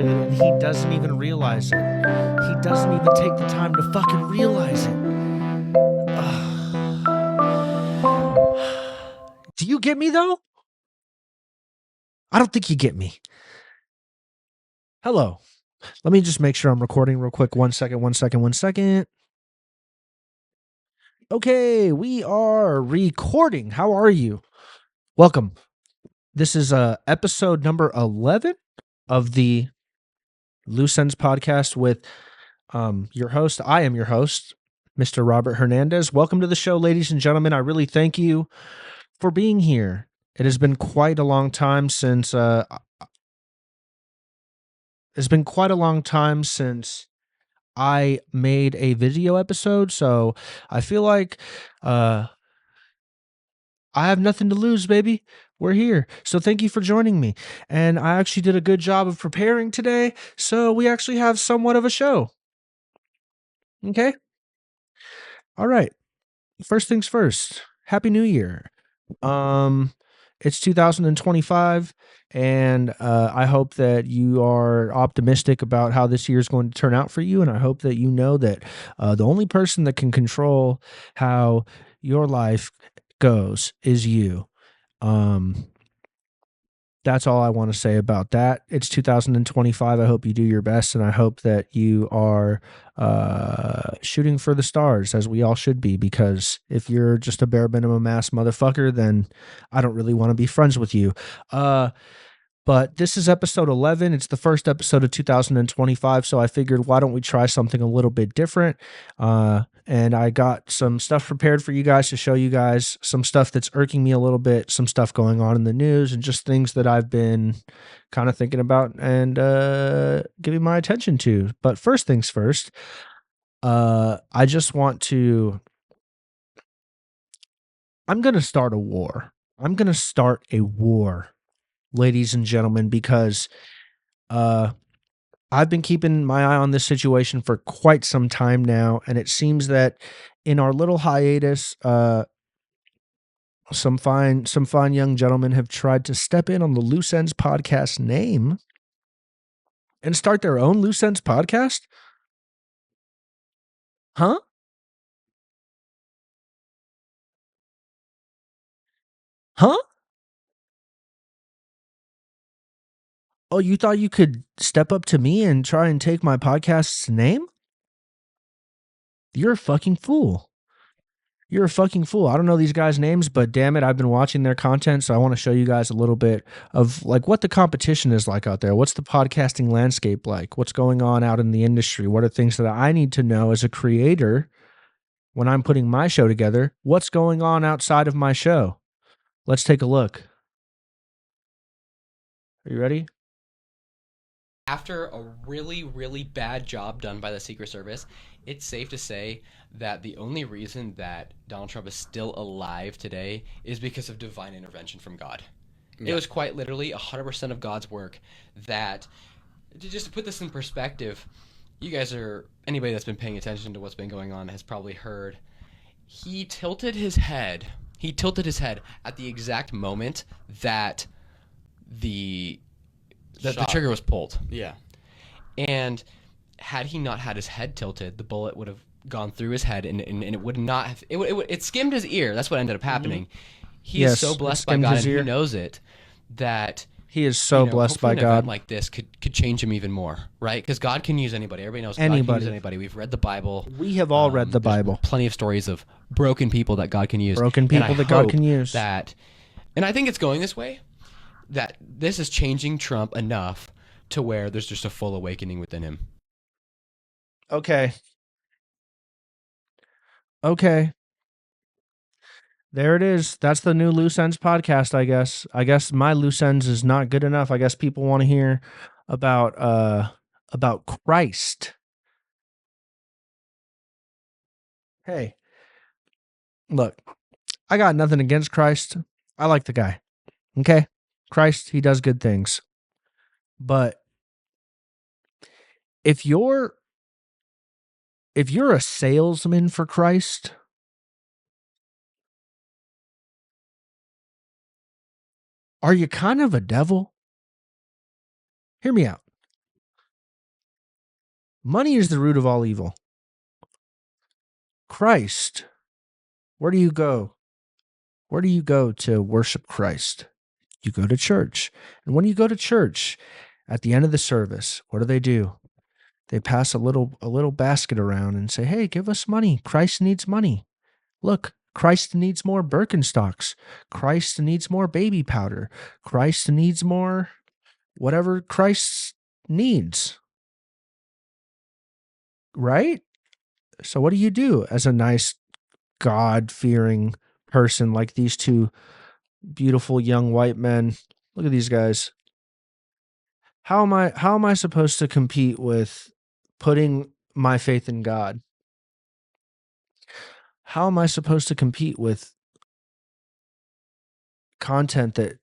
thrifted, and he doesn't even realize it. He doesn't even take the time to fucking realize it. Do you get me, though? I don't think you get me. Hello. Let me just make sure I'm recording real quick. 1 second. Okay, we are recording. How are you? Welcome. This is episode number 11 of the Loose Ends podcast with your host. I am your host, Mr. Robert Hernandez. Welcome to the show, ladies and gentlemen. I really thank you for being here. It has been quite a long time since I made a video episode, so I feel like I have nothing to lose, baby. We're here. So thank you for joining me. And I actually did a good job of preparing today, so we actually have somewhat of a show. Okay? All right. First things first. Happy New Year. It's 2025, and I hope that you are optimistic about how this year is going to turn out for you, and I hope that you know that the only person that can control how your life goes is you. That's all I want to say about that. It's 2025. I hope you do your best, and I hope that you are shooting for the stars, as we all should be, because if you're just a bare minimum ass motherfucker, then I don't really want to be friends with you. But this is episode 11. It's the first episode of 2025, so I figured, why don't we try something a little bit different? And I got some stuff prepared for you guys to show you guys, some stuff that's irking me a little bit, some stuff going on in the news, and just things that I've been kind of thinking about and giving my attention to. But first things first, I just want to... I'm going to start a war. I'm going to start a war, ladies and gentlemen, because I've been keeping my eye on this situation for quite some time now, and it seems that in our little hiatus, some fine young gentlemen have tried to step in on the Loose Ends podcast name and start their own Loose Ends podcast. Huh? Huh? Oh, you thought you could step up to me and try and take my podcast's name? You're a fucking fool. You're a fucking fool. I don't know these guys' names, but damn it, I've been watching their content, so I want to show you guys a little bit of like what the competition is like out there. What's the podcasting landscape like? What's going on out in the industry? What are things that I need to know as a creator when I'm putting my show together? What's going on outside of my show? Let's take a look. Are you ready? After a really, really bad job done by the Secret Service, it's safe to say that the only reason that Donald Trump is still alive today is because of divine intervention from God. Yeah. It was quite literally 100% of God's work. That, just to put this in perspective, you guys are, anybody that's been paying attention to what's been going on has probably heard, he tilted his head at the exact moment that the trigger was pulled. Yeah. And had he not had his head tilted, the bullet would have gone through his head and it would not have... It skimmed his ear. That's what ended up happening. Mm-hmm. He is so blessed by God, and he knows it, that... He is so blessed by God. An event like this could change him even more, right? Because God can use anybody. Everybody knows God can use anybody. We've read the Bible. We have all read the Bible. Plenty of stories of broken people that God can use. Broken people that God can use. And I think it's going this way, that this is changing Trump enough to where there's just a full awakening within him. Okay. There it is. That's the new Loose Ends podcast, I guess. I guess my Loose Ends is not good enough. I guess people want to hear about Christ. Hey, look, I got nothing against Christ. I like the guy. Okay? Christ, he does good things. But if you're a salesman for Christ, are you kind of a devil? Hear me out. Money is the root of all evil. Christ. Where do you go? Where do you go to worship Christ? You go to church. And when you go to church, at the end of the service, what do? They pass a little basket around and say, "Hey, give us money. Christ needs money. Look, Christ needs more Birkenstocks. Christ needs more baby powder. Christ needs more whatever Christ needs." Right? So what do you do as a nice God-fearing person like these two beautiful young white men? Look at these guys. How am I supposed to compete with putting my faith in God? How am I supposed to compete with content that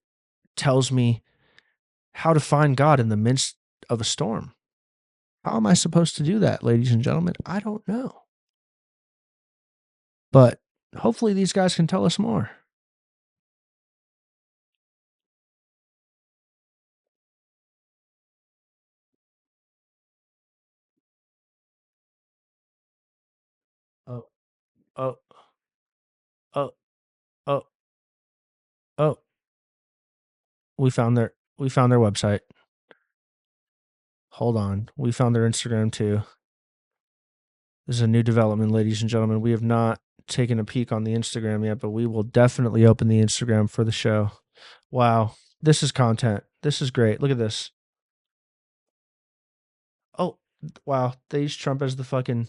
tells me how to find God in the midst of a storm? How am I supposed to do that, ladies and gentlemen? I don't know. But hopefully these guys can tell us more. Oh, oh, oh, oh, oh. We found their website. Hold on. We found their Instagram too. This is a new development, ladies and gentlemen. We have not taken a peek on the Instagram yet, but we will definitely open the Instagram for the show. Wow. This is content. This is great. Look at this. Oh, wow. They use Trump as the fucking.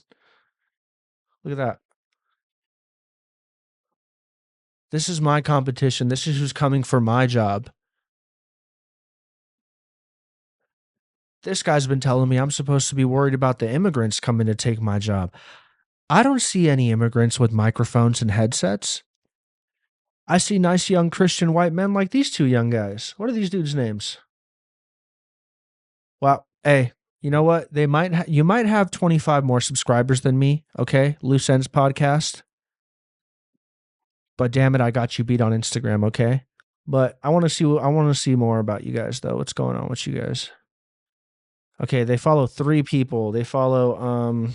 Look at that. This is my competition. This is who's coming for my job. This guy's been telling me I'm supposed to be worried about the immigrants coming to take my job. I don't see any immigrants with microphones and headsets. I see nice young Christian white men like these two young guys. What are these dudes' names? Well, hey, you know what? You might have 25 more subscribers than me, okay? Loose Ends Podcast. But damn it, I got you beat on Instagram, okay? But I want to see more about you guys though. What's going on with you guys? Okay, they follow 3 people. They follow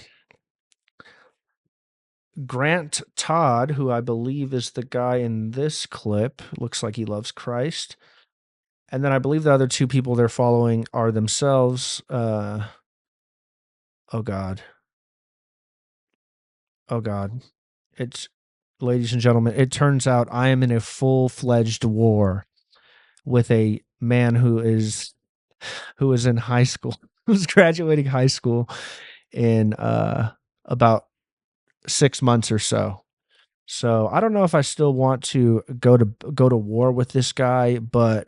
Grant Todd, who I believe is the guy in this clip. Looks like he loves Christ. And then I believe the other 2 people they're following are themselves oh god. Oh god. It's ladies and gentlemen, it turns out I am in a full-fledged war with a man who is in high school, who's graduating high school in about 6 months or so. So I don't know if I still want to go to war with this guy, but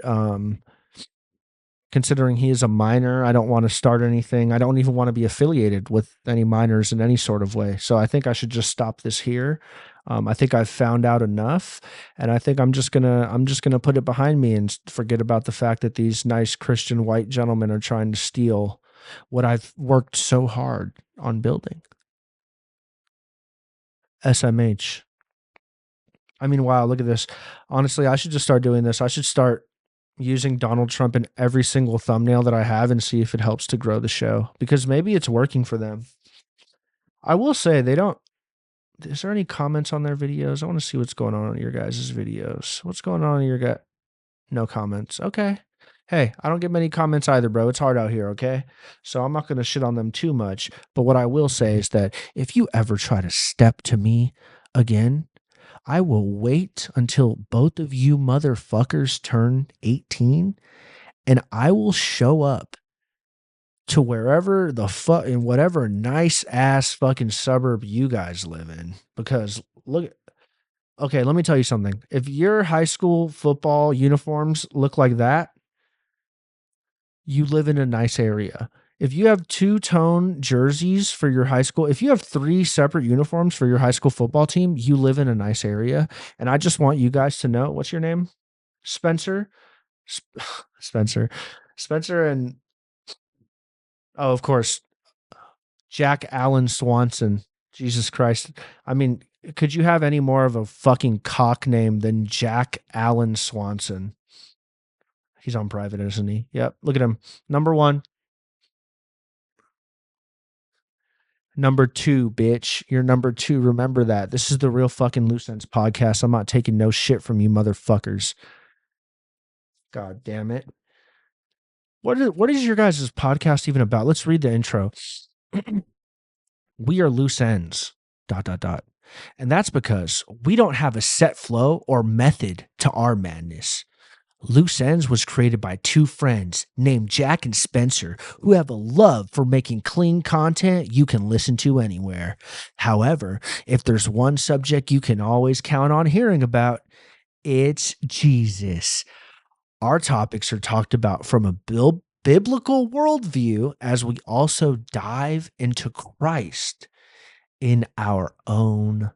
considering he is a minor, I don't want to start anything. I don't even want to be affiliated with any minors in any sort of way. So I think I should just stop this here. I think I've found out enough, and I think I'm just gonna put it behind me and forget about the fact that these nice Christian white gentlemen are trying to steal what I've worked so hard on building. SMH. I mean, wow, look at this. Honestly, I should just start doing this. I should start using Donald Trump in every single thumbnail that I have and see if it helps to grow the show, because maybe it's working for them. I will say they don't. Is there any comments on their videos? I want to see what's going on your guys' videos. What's going on in your guy? No comments. Okay. Hey, I don't get many comments either, bro. It's hard out here, okay? So I'm not going to shit on them too much. But what I will say is that if you ever try to step to me again, I will wait until both of you motherfuckers turn 18 and I will show up to wherever the fuck in whatever nice ass fucking suburb you guys live in. Because look, okay, let me tell you something. If your high school football uniforms look like that, you live in a nice area. If you have 2-tone jerseys for your high school, if you have 3 separate uniforms for your high school football team, you live in a nice area. And I just want you guys to know, what's your name? Spencer? Spencer. Spencer and, oh, of course, Jack Allen Swanson. Jesus Christ. I mean, could you have any more of a fucking cock name than Jack Allen Swanson? He's on private, isn't he? Yep. Look at him. Number 1. Number 2, bitch. You're number 2. Remember that. This is the Real Fucking Loose Ends podcast. I'm not taking no shit from you motherfuckers. God damn it. What is your guys' podcast even about? Let's read the intro. We are loose ends. ... And that's because we don't have a set flow or method to our madness. Loose Ends was created by 2 friends named Jack and Spencer who have a love for making clean content you can listen to anywhere. However, if there's one subject you can always count on hearing about, it's Jesus. Our topics are talked about from a biblical worldview as we also dive into Christ in our own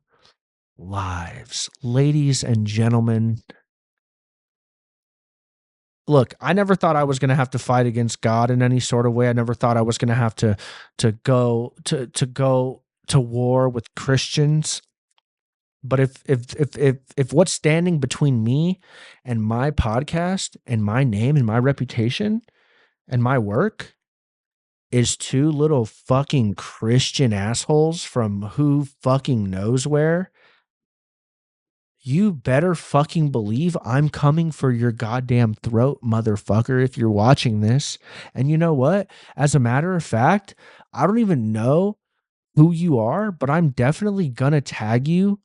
lives. Ladies and gentlemen, look, I never thought I was going to have to fight against God in any sort of way. I never thought I was going to have to go to war with Christians. But if what's standing between me and my podcast and my name and my reputation and my work is 2 little fucking Christian assholes from who fucking knows where, you better fucking believe I'm coming for your goddamn throat, motherfucker, if you're watching this. And you know what? As a matter of fact, I don't even know who you are, but I'm definitely gonna tag you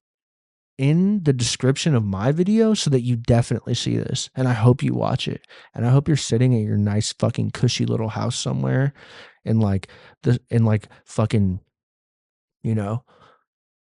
in the description of my video so that you definitely see this. And I hope you watch it. And I hope you're sitting at your nice fucking cushy little house somewhere in like fucking, you know,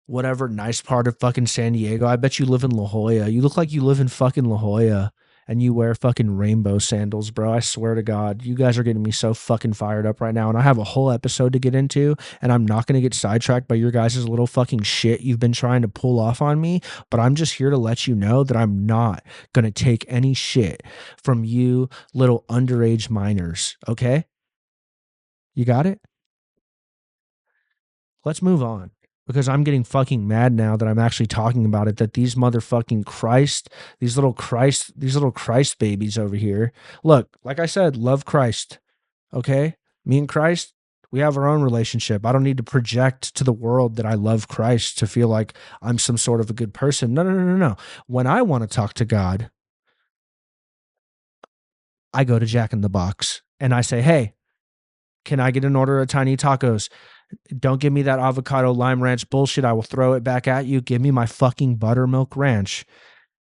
whatever nice part of fucking San Diego. I bet you live in La Jolla. You look like you live in fucking La Jolla and you wear fucking rainbow sandals, bro. I swear to God, you guys are getting me so fucking fired up right now. And I have a whole episode to get into, and I'm not going to get sidetracked by your guys' little fucking shit you've been trying to pull off on me. But I'm just here to let you know that I'm not going to take any shit from you little underage minors. Okay? You got it? Let's move on, because I'm getting fucking mad now that I'm actually talking about it, that these motherfucking these little Christ babies over here. Look, like I said, love Christ. Okay? Me and Christ, we have our own relationship. I don't need to project to the world that I love Christ to feel like I'm some sort of a good person. No. When I want to talk to God, I go to Jack in the Box and I say, "Hey, can I get an order of tiny tacos? Don't give me that avocado lime ranch bullshit. I will throw it back at you. Give me my fucking buttermilk ranch."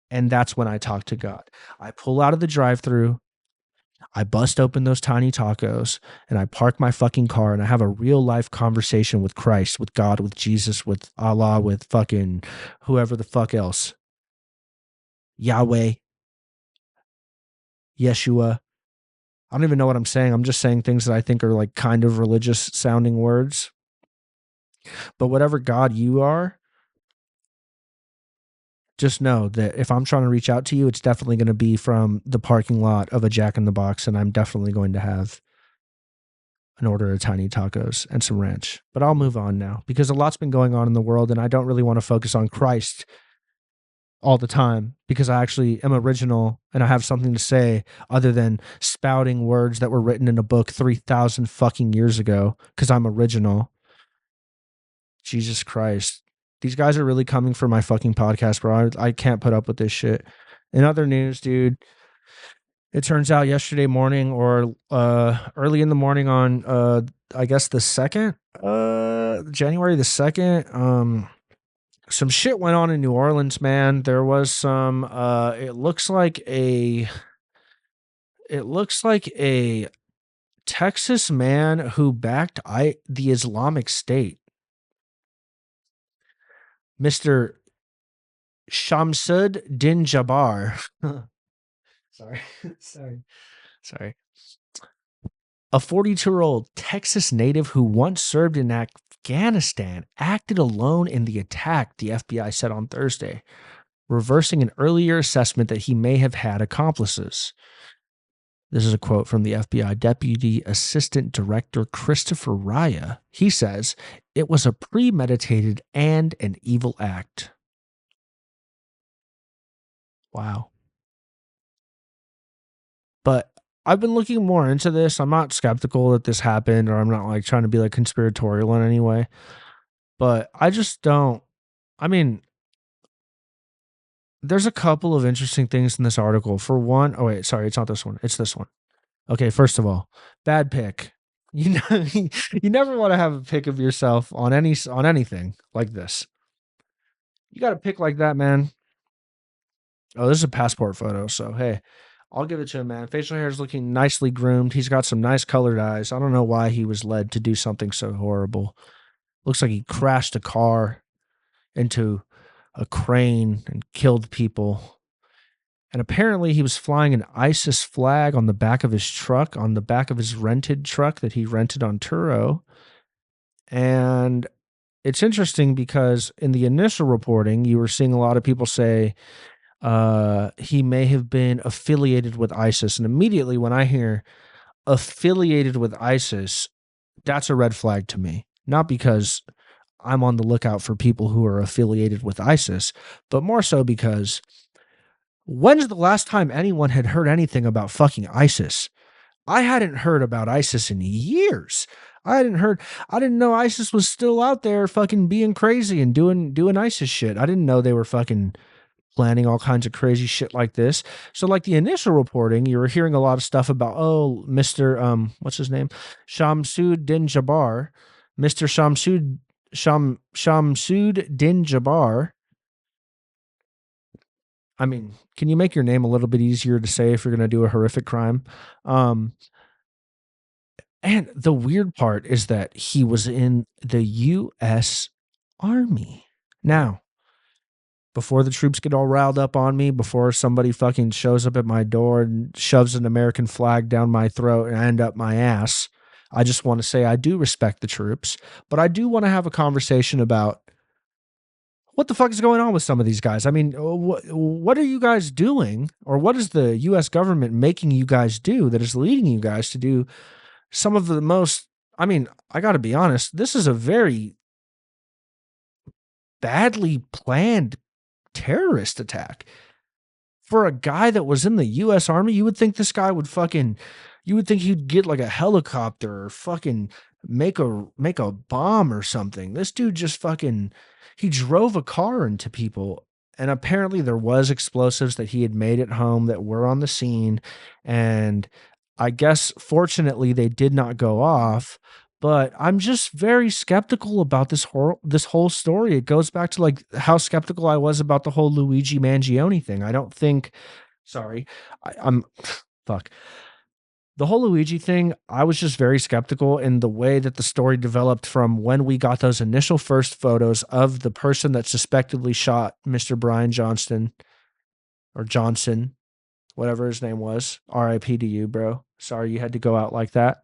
And that's when I talk to God. I pull out of the drive-thru, I bust open those tiny tacos, and I park my fucking car, and I have a real life conversation with Christ, with God, with Jesus, with Allah, with fucking whoever the fuck else. Yahweh, Yeshua. I don't even know what I'm saying. I'm just saying things that I think are like kind of religious sounding words. But whatever God you are, just know that if I'm trying to reach out to you, it's definitely going to be from the parking lot of a Jack in the Box, and I'm definitely going to have an order of tiny tacos and some ranch. But I'll move on now because a lot's been going on in the world, and I don't really want to focus on Christ all the time because I actually am original and I have something to say other than spouting words that were written in a book 3,000 fucking years ago because I'm original. Jesus Christ. These guys are really coming for my fucking podcast, bro. I can't put up with this shit. In other news, dude, it turns out yesterday morning or early in the morning on I guess the 2nd, January the 2nd, some shit went on in New Orleans, man. There was some it looks like a Texas man who backed the Islamic State. Mr. Shamsud Din Jabbar. Sorry. Sorry. A 42-year-old Texas native who once served in Afghanistan acted alone in the attack, the FBI said on Thursday, reversing an earlier assessment that he may have had accomplices. This is a quote from the FBI Deputy Assistant Director Christopher Raya. He says, "It was a premeditated and an evil act." Wow. But I've been looking more into this. I'm not skeptical that this happened, or I'm not like trying to be like conspiratorial in any way, but I just don't. I mean, there's a couple of interesting things in this article. For one, oh wait, sorry, it's not this one. It's this one. Okay, first of all, bad pick. You know, you never want to have a pick of yourself on anything like this. You got a pick like that, man. Oh, this is a passport photo, so hey, I'll give it to him, man. Facial hair is looking nicely groomed. He's got some nice colored eyes. I don't know why he was led to do something so horrible. Looks like he crashed a car into a crane and killed people. And apparently he was flying an ISIS flag on the back of his truck, on the back of his rented truck that he rented on Turo. And it's interesting because in the initial reporting, you were seeing a lot of people say he may have been affiliated with ISIS. And immediately when I hear affiliated with ISIS, that's a red flag to me. Not because I'm on the lookout for people who are affiliated with ISIS, but more so because when's the last time anyone had heard anything about fucking ISIS? I hadn't heard about ISIS in years. I didn't know ISIS was still out there fucking being crazy and doing ISIS shit. I didn't know they were fucking planning all kinds of crazy shit like this. So like the initial reporting, you were hearing a lot of stuff about, oh, Mr. What's his name? Shamsud Din Jabbar. Mr. Shamsud Din Jabbar. I mean, can you make your name a little bit easier to say if you're going to do a horrific crime? And the weird part is that he was in the U.S. Army. Now, before the troops get all riled up on me, before somebody fucking shows up at my door and shoves an American flag down my throat and up my ass, I just want to say I do respect the troops, but I do want to have a conversation about what the fuck is going on with some of these guys. I mean, what are you guys doing, or what is the U.S. government making you guys do that is leading you guys to do some of the most, I mean, I got to be honest, this is a very badly planned terrorist attack. For a guy that was in the U.S. Army, you would think this guy would fucking, you would think he'd get like a helicopter or fucking make a bomb or something. This dude just fucking, he drove a car into people. And apparently there was explosives that he had made at home that were on the scene. And I guess fortunately they did not go off. But I'm just very skeptical about this whole story. It goes back to like how skeptical I was about the whole Luigi Mangione thing. I don't think, sorry, I'm fuck. The whole Luigi thing, I was just very skeptical in the way that the story developed from when we got those initial first photos of the person that suspectedly shot Mr. Brian Johnston or Johnson, whatever his name was. RIP to you, bro. Sorry you had to go out like that.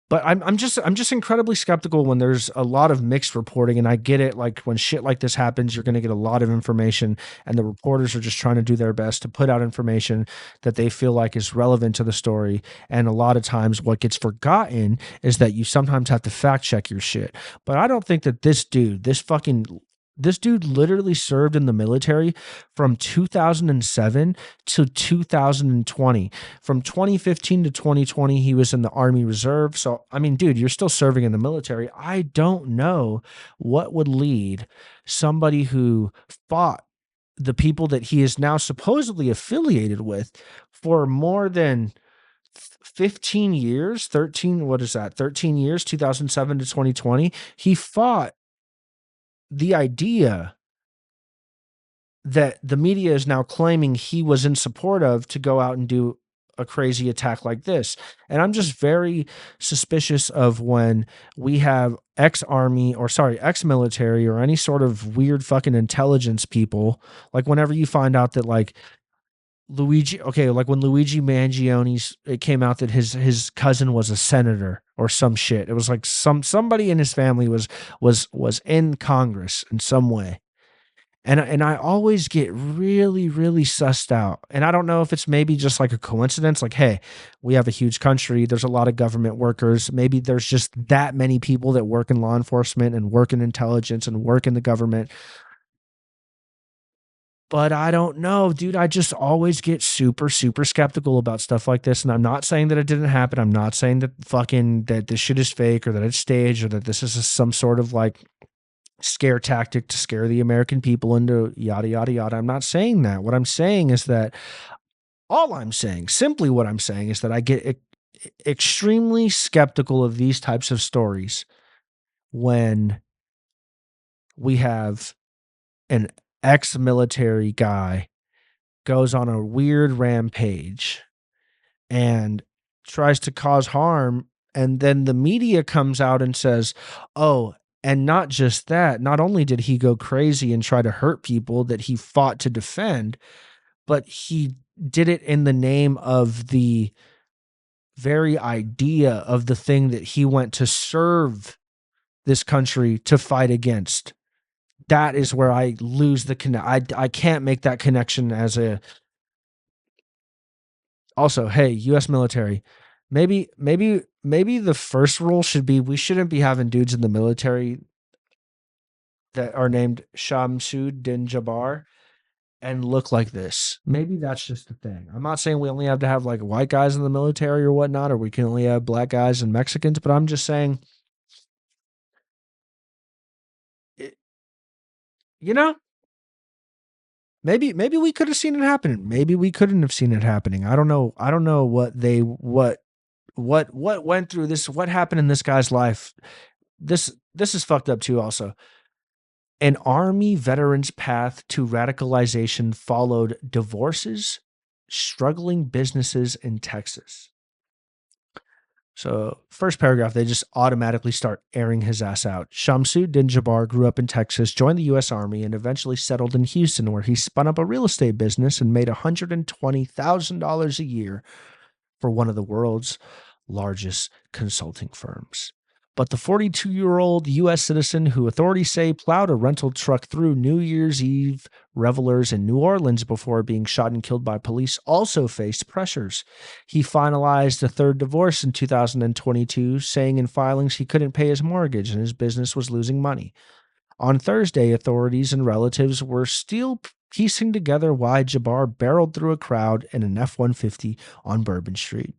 But I'm just incredibly skeptical when there's a lot of mixed reporting, and I get it. Like when shit like this happens, you're going to get a lot of information, and the reporters are just trying to do their best to put out information that they feel like is relevant to the story. And a lot of times, what gets forgotten is that you sometimes have to fact check your shit. But I don't think that this dude literally served in the military from 2007 to 2020. From 2015 to 2020, he was in the Army Reserve. So, I mean, dude, you're still serving in the military. I don't know what would lead somebody who fought the people that he is now supposedly affiliated with for more than 15 years, 13, what is that? 13 years, 2007 to 2020. He fought the idea that the media is now claiming he was in support of to go out and do a crazy attack like this. And I'm just very suspicious of when we have ex-military or any sort of weird fucking intelligence people, like whenever you find out that like like when Luigi Mangione's, it came out that his cousin was a senator or some shit. It was like somebody in his family was in Congress in some way. And I always get really, really sussed out. And I don't know if it's maybe just like a coincidence, like, hey, we have a huge country, there's a lot of government workers. Maybe there's just that many people that work in law enforcement and work in intelligence and work in the government. But I don't know, dude. I just always get super, super skeptical about stuff like this. And I'm not saying that it didn't happen. I'm not saying that that this shit is fake or that it's staged or that this is some sort of like scare tactic to scare the American people into yada, yada, yada. I'm not saying that. What I'm saying is that simply what I'm saying is that I get extremely skeptical of these types of stories when we have an ex-military guy goes on a weird rampage and tries to cause harm, and then the media comes out and says, "Oh, and not just that, not only did he go crazy and try to hurt people that he fought to defend, but he did it in the name of the very idea of the thing that he went to serve this country to fight against." That is where I lose the connect. I can't make that connection as a. Also, hey, U.S. military, maybe the first rule should be we shouldn't be having dudes in the military that are named Shamsud Din Jabbar and look like this. Maybe that's just the thing. I'm not saying we only have to have like white guys in the military or whatnot, or we can only have black guys and Mexicans, but I'm just saying, it, you know, maybe we could have seen it happening. Maybe we couldn't have seen it happening. I don't know. I don't know what went through this, what happened in this guy's life. This is fucked up too also. An army veteran's path to radicalization followed divorces, struggling businesses in Texas. So, first paragraph, they just automatically start airing his ass out. Shamsud Din Jabbar grew up in Texas, joined the U.S. Army, and eventually settled in Houston, where he spun up a real estate business and made $120,000 a year for one of the world's largest consulting firms. But the 42-year-old U.S. citizen who authorities say plowed a rental truck through New Year's Eve revelers in New Orleans before being shot and killed by police also faced pressures. He finalized a third divorce in 2022, saying in filings he couldn't pay his mortgage and his business was losing money. On Thursday, authorities and relatives were still piecing together why Jabbar barreled through a crowd in an F-150 on Bourbon Street.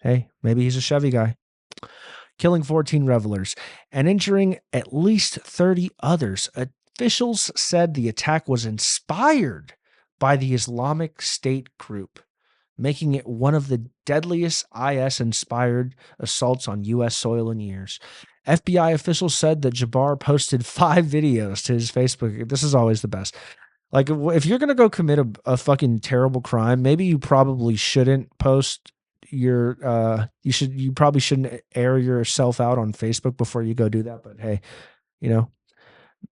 Hey, maybe he's a Chevy guy. Killing 14 revelers and injuring at least 30 others. Officials said the attack was inspired by the Islamic State group, making it one of the deadliest IS-inspired assaults on U.S. soil in years. FBI officials said that Jabbar posted 5 videos to his Facebook. This is always the best. Like, if you're going to go commit a fucking terrible crime, maybe you probably shouldn't post you probably shouldn't air yourself out on Facebook before you go do that. But hey,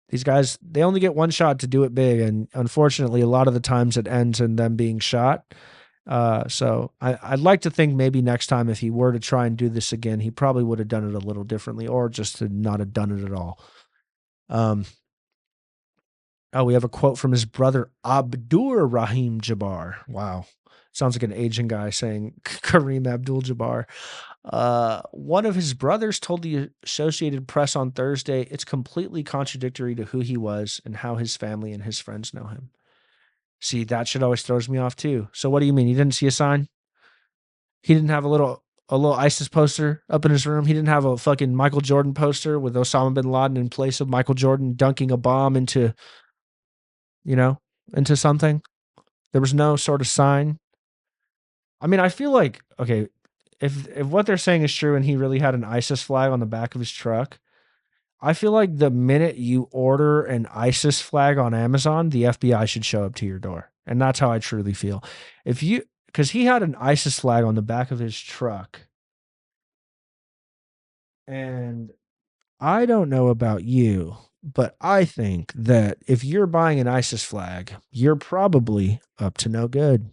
these guys, they only get one shot to do it big. And unfortunately, a lot of the times it ends in them being shot. So I'd like to think maybe next time if he were to try and do this again, he probably would have done it a little differently or just to not have done it at all. Oh, we have a quote from his brother, Abdur Rahim Jabbar. Wow. Sounds like an Asian guy saying Kareem Abdul-Jabbar. One of his brothers told the Associated Press on Thursday it's completely contradictory to who he was and how his family and his friends know him. See, that shit always throws me off too. So what do you mean? You didn't see a sign? He didn't have a little ISIS poster up in his room? He didn't have a fucking Michael Jordan poster with Osama bin Laden in place of Michael Jordan dunking a bomb into something? There was no sort of sign. I mean, I feel like, okay, if what they're saying is true and he really had an ISIS flag on the back of his truck, I feel like the minute you order an ISIS flag on Amazon, the FBI should show up to your door. And that's how I truly feel. Because he had an ISIS flag on the back of his truck. And I don't know about you, but I think that if you're buying an ISIS flag, you're probably up to no good.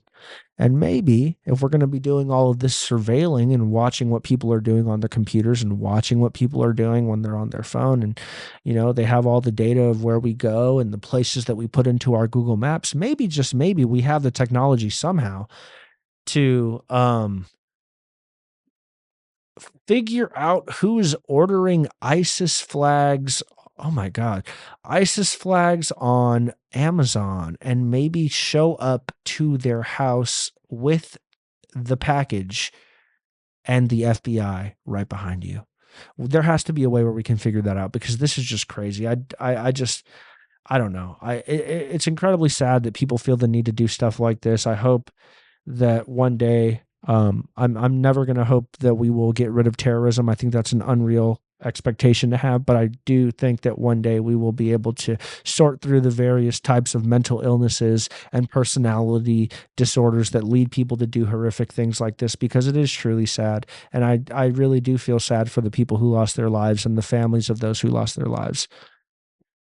And maybe if we're going to be doing all of this surveilling and watching what people are doing on their computers and watching what people are doing when they're on their phone, and, they have all the data of where we go and the places that we put into our Google Maps, maybe, just maybe, we have the technology somehow to figure out who is ordering ISIS flags Oh my god. ISIS flags on Amazon and maybe show up to their house with the package and the FBI right behind you. There has to be a way where we can figure that out because this is just crazy. I just I don't know. It's incredibly sad that people feel the need to do stuff like this. I hope that one day, I'm never going to hope that we will get rid of terrorism. I think that's an unreal expectation to have, but I do think that one day we will be able to sort through the various types of mental illnesses and personality disorders that lead people to do horrific things like this, because it is truly sad. And I really do feel sad for the people who lost their lives and the families of those who lost their lives.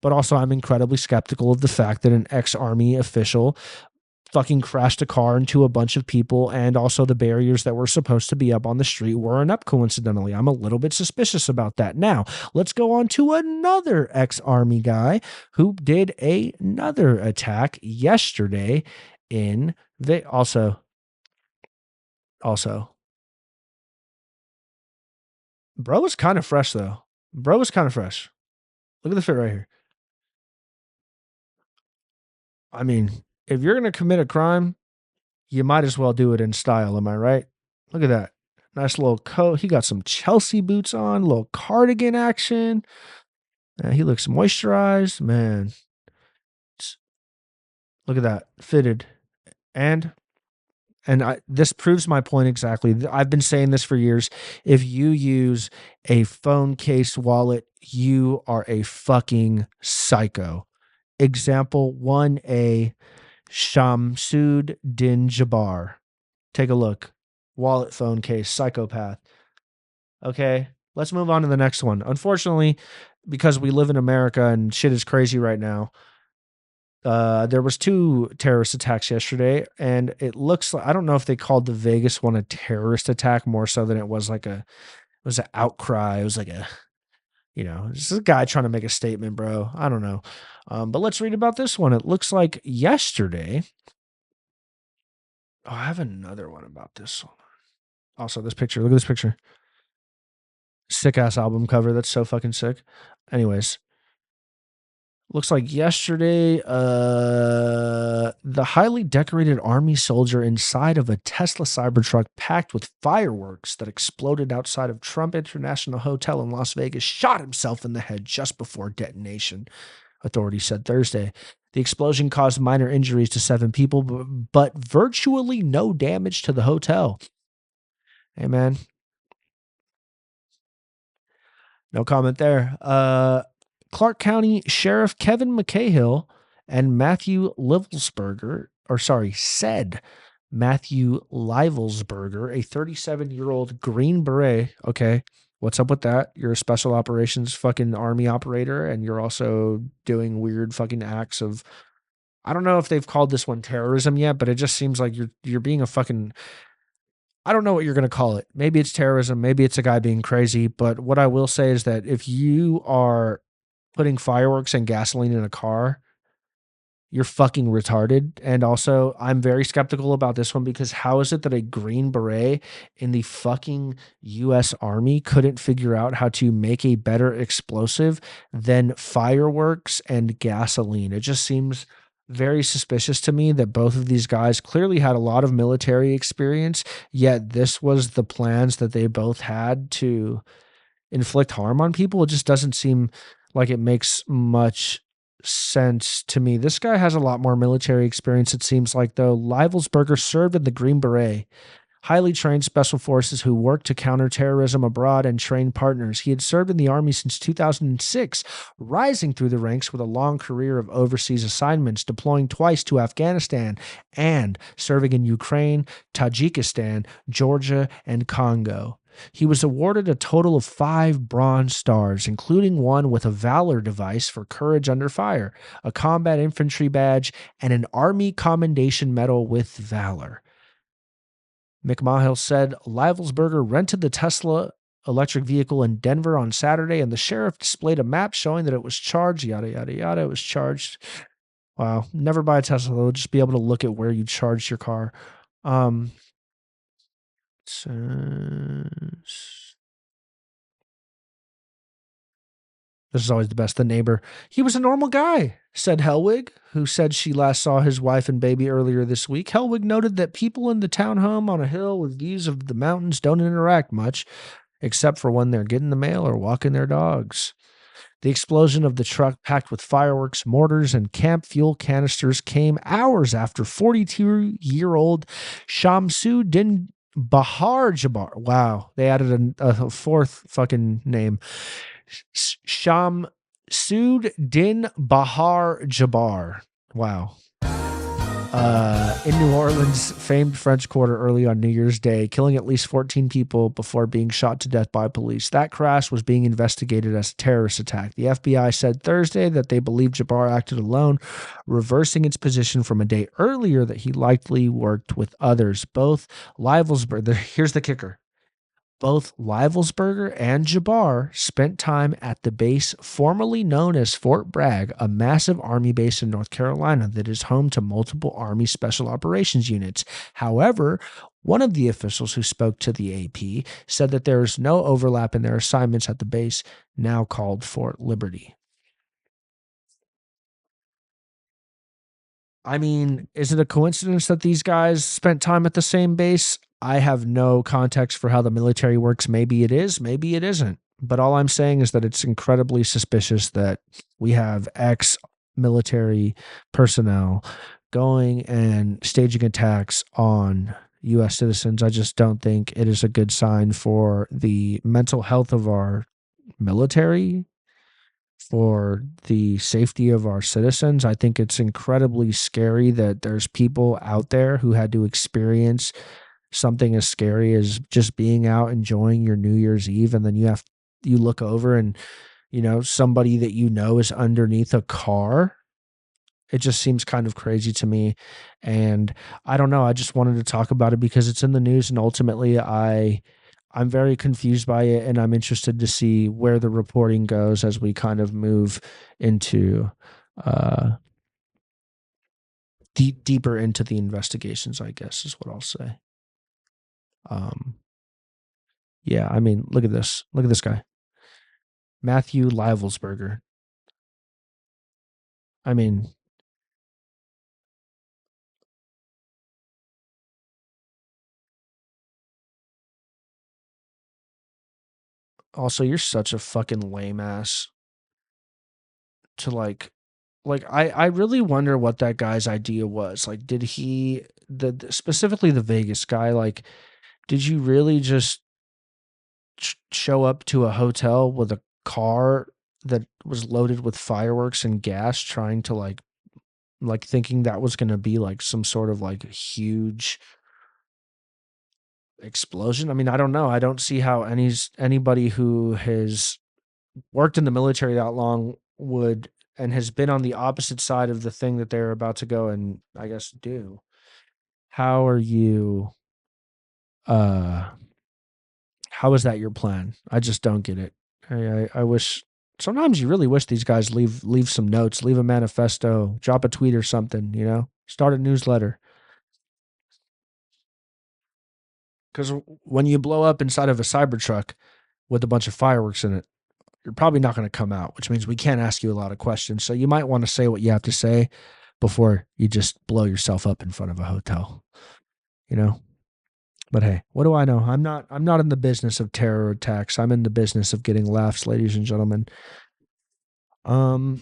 But also, I'm incredibly skeptical of the fact that an ex-army official fucking crashed a car into a bunch of people, and also the barriers that were supposed to be up on the street weren't up coincidentally. I'm a little bit suspicious about that. Now, let's go on to another ex-army guy who did another attack yesterday in also bro was kind of fresh though. Bro was kind of fresh. Look at the fit right here. I mean, if you're going to commit a crime, you might as well do it in style. Am I right? Look at that. Nice little coat. He got some Chelsea boots on, little cardigan action. He looks moisturized. Man, look at that. Fitted. And this proves my point exactly. I've been saying this for years. If you use a phone case wallet, you are a fucking psycho. Example 1A, Shamsud Din Jabbar. Take a look. Wallet, phone case, psychopath. Okay, let's move on to the next one. Unfortunately, because we live in America and shit is crazy right now, there was two terrorist attacks yesterday, and it looks like, I don't know if they called the Vegas one a terrorist attack more so than it was like it was an outcry. It was like this is a guy trying to make a statement, bro. I don't know. But let's read about this one. It looks like yesterday. Oh, I have another one about this one. Also, this picture. Look at this picture. Sick ass album cover. That's so fucking sick. Anyways, looks like yesterday, the highly decorated army soldier inside of a Tesla Cybertruck packed with fireworks that exploded outside of Trump International Hotel in Las Vegas shot himself in the head just before detonation, authorities said Thursday. The explosion caused minor injuries to 7 people, but virtually no damage to the hotel. Hey, man, no comment there. Clark County Sheriff Kevin McCahill and Matthew Livelsberger, said Matthew Livelsberger, a 37-year-old Green Beret. Okay, what's up with that? You're a special operations fucking army operator, and you're also doing weird fucking acts of, I don't know if they've called this one terrorism yet, but it just seems like you're being a fucking, I don't know what you're going to call it. Maybe it's terrorism. Maybe it's a guy being crazy. But what I will say is that if you are putting fireworks and gasoline in a car, you're fucking retarded. And also, I'm very skeptical about this one because how is it that a Green Beret in the fucking US Army couldn't figure out how to make a better explosive than fireworks and gasoline? It just seems very suspicious to me that both of these guys clearly had a lot of military experience, yet this was the plans that they both had to inflict harm on people. It just doesn't seem like it makes much sense to me. This guy has a lot more military experience, it seems like, though. Livelsberger served in the Green Beret, highly trained special forces who work to counter terrorism abroad and train partners. He had served in the Army since 2006, rising through the ranks with a long career of overseas assignments, deploying twice to Afghanistan and serving in Ukraine, Tajikistan, Georgia, and Congo. He was awarded a total of 5 Bronze Stars, including one with a Valor device for courage under fire, a combat infantry badge, and an Army Commendation Medal with Valor. McMahill said Livelsberger rented the Tesla electric vehicle in Denver on Saturday, and the sheriff displayed a map showing that it was charged, yada, yada, yada. It was charged. Wow. Never buy a Tesla. They'll just be able to look at where you charged your car. Says This is always the best. The neighbor. He was a normal guy, said Helwig, who said she last saw his wife and baby earlier this week. Helwig noted that people in the townhome on a hill with views of the mountains don't interact much, except for when they're getting the mail or walking their dogs. The explosion of the truck packed with fireworks, mortars, and camp fuel canisters came hours after 42-year-old Shamsu Din Bahar Jabbar. Wow, they added a fourth fucking name. Shamsud Din Bahar Jabbar. Wow. In New Orleans, famed French Quarter early on New Year's Day, killing at least 14 people before being shot to death by police. That crash was being investigated as a terrorist attack. The FBI said Thursday that they believe Jabbar acted alone, reversing its position from a day earlier that he likely worked with others. Both Livelsberger, here's the kicker. Both Livelsberger and Jabbar spent time at the base formerly known as Fort Bragg, a massive Army base in North Carolina that is home to multiple Army Special Operations units. However, one of the officials who spoke to the AP said that there is no overlap in their assignments at the base, now called Fort Liberty. I mean, is it a coincidence that these guys spent time at the same base? I have no context for how the military works. Maybe it is, maybe it isn't. But all I'm saying is that it's incredibly suspicious that we have ex military personnel going and staging attacks on US citizens. I just don't think it is a good sign for the mental health of our military, for the safety of our citizens. I think it's incredibly scary that there's people out there who had to experience something as scary as just being out enjoying your New Year's Eve, and then you look over and somebody that is underneath a car. It just seems kind of crazy to me, and I don't know, I just wanted to talk about it because it's in the news, and ultimately I'm very confused by it, and I'm interested to see where the reporting goes as we kind of move into deeper into the investigations, I guess is what I'll say. Yeah, I mean, look at this. Look at this guy. Matthew Livelsberger. I mean, also, you're such a fucking lame ass to I really wonder what that guy's idea was. Like, did he specifically the Vegas guy, like, did you really just show up to a hotel with a car that was loaded with fireworks and gas, trying to like thinking that was going to be like some sort of like huge explosion? I mean, I don't know. I don't see how anybody who has worked in the military that long would, and has been on the opposite side of the thing that they're about to go and, I guess, do. How are you how is that your plan? I just don't get it. I wish, sometimes you really wish these guys leave some notes, leave a manifesto, drop a tweet or something, start a newsletter. Because when you blow up inside of a Cybertruck with a bunch of fireworks in it, you're probably not going to come out, which means we can't ask you a lot of questions. So you might want to say what you have to say before you just blow yourself up in front of a hotel, But hey, what do I know? I'm not in the business of terror attacks. I'm in the business of getting laughs, ladies and gentlemen. Wow,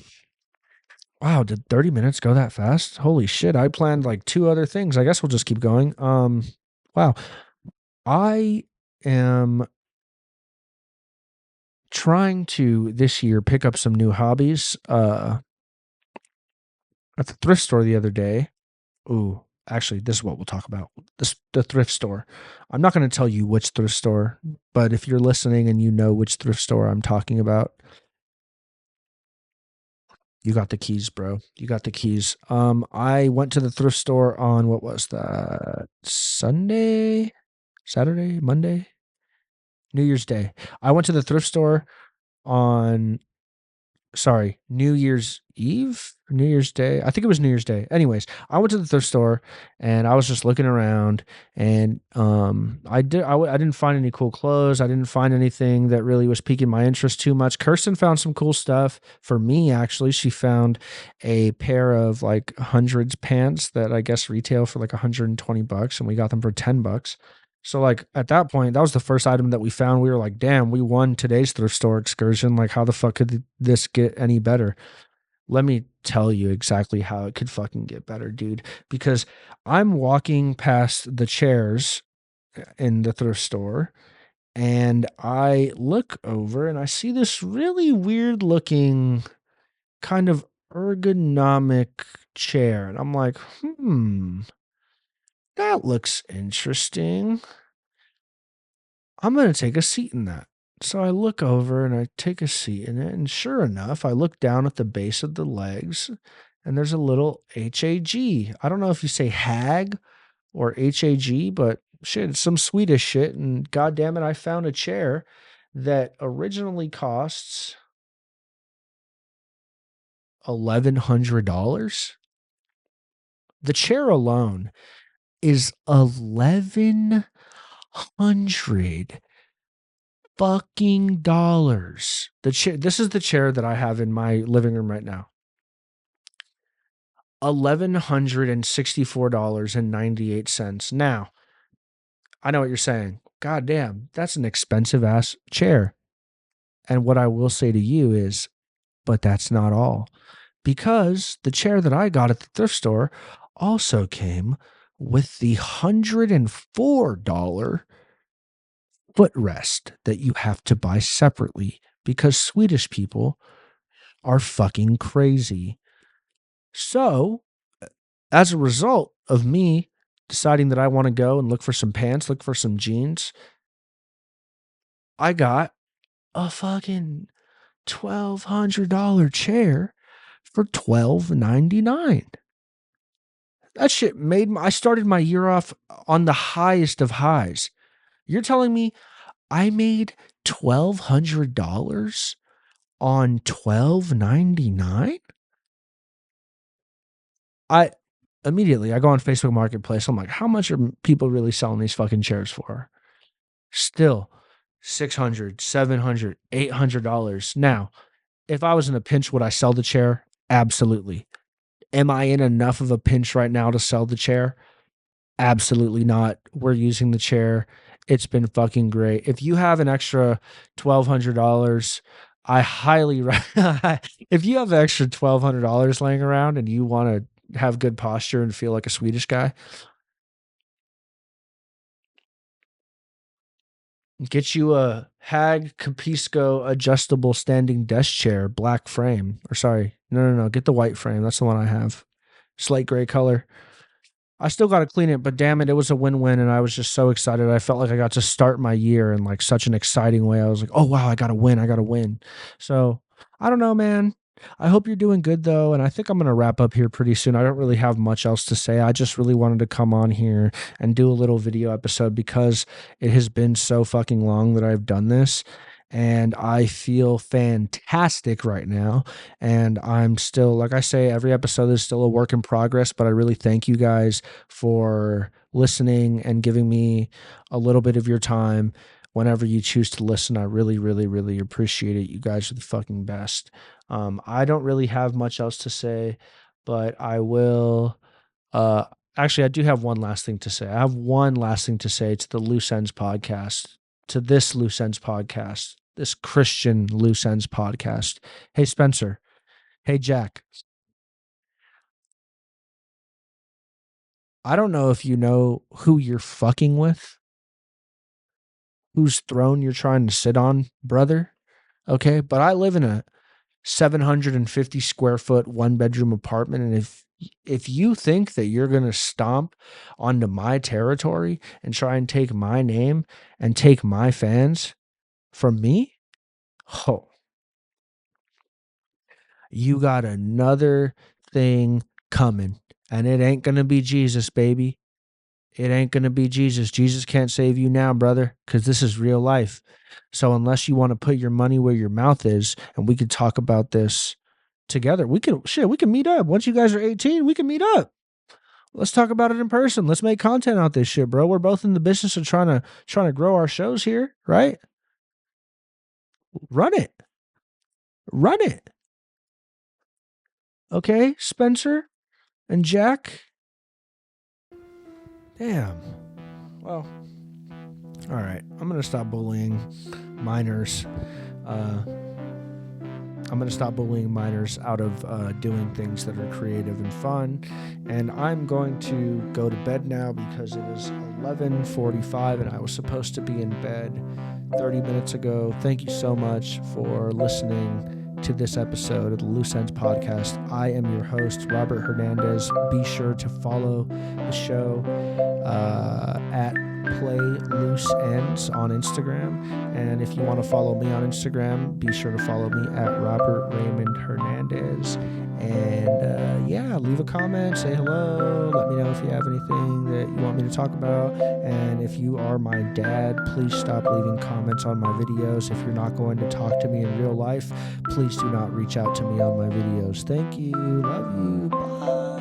did 30 minutes go that fast? Holy shit, I planned like 2 other things. I guess we'll just keep going. Wow. I am trying to this year pick up some new hobbies. At the thrift store the other day. Ooh, actually, this is what we'll talk about. The thrift store. I'm not going to tell you which thrift store, but if you're listening and you know which thrift store I'm talking about, you got the keys, bro. You got the keys. I went to the thrift store on, what was that? Sunday? Saturday? Monday? New Year's Day. I went to the thrift store on sorry, New Year's Eve, New Year's Day. I think it was New Year's Day. Anyways, I went to the thrift store and I was just looking around, and I didn't find any cool clothes. I didn't find anything that really was piquing my interest too much. Kirsten found some cool stuff for me. Actually, she found a pair of like hundreds pants that I guess retail for like $120, and we got them for $10. So like at that point, that was the first item that we found. We were like, damn, we won today's thrift store excursion. Like, how the fuck could this get any better? Let me tell you exactly how it could fucking get better, dude. Because I'm walking past the chairs in the thrift store, and I look over and I see this really weird looking kind of ergonomic chair. And I'm like, that looks interesting. I'm going to take a seat in that. So I look over and I take a seat in it. And sure enough, I look down at the base of the legs and there's a little HAG. I don't know if you say hag or HAG, but shit, it's some Swedish shit. And god damn it, I found a chair that originally costs $1,100. The chair alone is 1,100 fucking dollars. The chair, this is the chair that I have in my living room right now. $1,164.98. Now, I know what you're saying. God damn, that's an expensive ass chair. And what I will say to you is, but that's not all. Because the chair that I got at the thrift store also came with the $104 footrest that you have to buy separately because Swedish people are fucking crazy. So, as a result of me deciding that I want to go and look for some pants, look for some jeans, I got a fucking $1,200 chair for $1,299. That shit I started my year off on the highest of highs. You're telling me I made $1,200 on $1,299? I immediately I go on Facebook Marketplace. I'm like, how much are people really selling these fucking chairs for? Still $600, $700, $800. Now, if I was in a pinch, would I sell the chair? Absolutely. Am I in enough of a pinch right now to sell the chair? Absolutely not. We're using the chair. It's been fucking great. If you have an extra $1,200, I highly if you have an extra $1,200 laying around and you want to have good posture and feel like a Swedish guy, get you a Hag Capisco adjustable standing desk chair, black frame. Or sorry, no. Get the white frame. That's the one I have. Slate gray color. I still got to clean it, but damn it, it was a win-win, and I was just so excited. I felt like I got to start my year in like such an exciting way. I was like, "Oh wow, I got to win! I got to win!" So I don't know, man. I hope you're doing good though, and I think I'm gonna wrap up here pretty soon. I don't really have much else to say. I just really wanted to come on here and do a little video episode because it has been so fucking long that I've done this, and I feel fantastic right now. And I'm still, like I say, every episode is still a work in progress, but I really thank you guys for listening and giving me a little bit of your time whenever you choose to listen. I really, really, really appreciate it. You guys are the fucking best. I don't really have much else to say, but I will. Uh, Actually, I do have one last thing to say. I have one last thing to say to the Loose Ends podcast, to this Loose Ends podcast, this Christian Loose Ends podcast. Hey, Spencer. Hey, Jack. I don't know if you know who you're fucking with, whose throne you're trying to sit on, brother. Okay. But I live in a 750 square foot, one bedroom apartment. And if you think that you're going to stomp onto my territory and try and take my name and take my fans from me, oh, you got another thing coming, and it ain't going to be Jesus, baby. it ain't going to be Jesus. Jesus can't save you now, brother, because this is real life. So unless you want to put your money where your mouth is, and we could talk about this together, we can meet up. Once you guys are 18, we can meet up. Let's talk about it in person. Let's make content out this shit, bro. We're both in the business of trying to grow our shows here, right? Run it. Run it. Okay, Spencer and Jack. Damn. Well, all right. I'm going to stop bullying minors. I'm going to stop bullying minors out of doing things that are creative and fun. And I'm going to go to bed now because it is 11:45 and I was supposed to be in bed 30 minutes ago. Thank you so much for listening to this episode of the Loose Ends Podcast. I am your host, Robert Hernandez. Be sure to follow the show at Play Loose Ends on Instagram. And if you want to follow me on Instagram, be sure to follow me at Robert Raymond Hernandez. And leave a comment, say hello, let me know if you have anything that you want me to talk about. And if you are my dad, please stop leaving comments on my videos. If you're not going to talk to me in real life, please do not reach out to me on my videos. Thank you. Love you. Bye.